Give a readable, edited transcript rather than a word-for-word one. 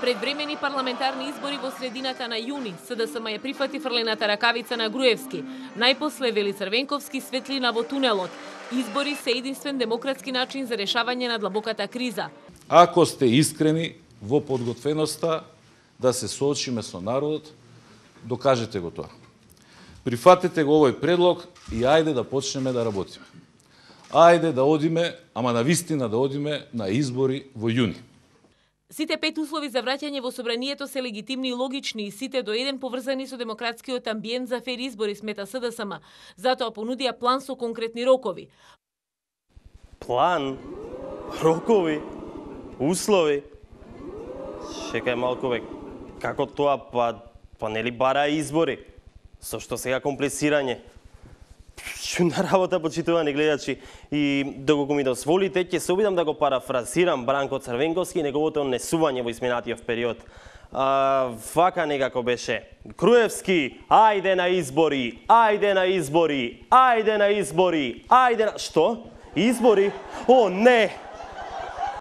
предвремени парламентарни избори во средината на јуни, СДСМ ја прифати фрлената ракавица на Груевски. Најпосле, вели Црвенковски, светлина во тунелот. Избори се единствен демократски начин за решавање на длабоката криза. Ако сте искрени во подготвеноста да се соочиме со народот, докажете го тоа. Прифатете го овој предлог и ајде да почнеме да работиме. Ајде да одиме, ама навистина да одиме на избори во јуни. Сите 5 услови за враќање во собранието се легитимни и логични и сите до еден поврзани со демократскиот амбиент за фер избори, смета СДСМ. Затоа понудија план со конкретни рокови. План? Рокови? Услови? Чекај малку век. Како тоа? Па нели бара избори? Со што сега комплицирање? Чудна работа, почитувани гледачи. И доколку ми дозволите, ќе се обидам да го парафразирам Бранко Црвенковски и неговото однесување во изминатиот период. Вака некако беше: Груевски, ајде на избори, ајде на избори, ајде на избори, ајде на... Што? Избори? О, не!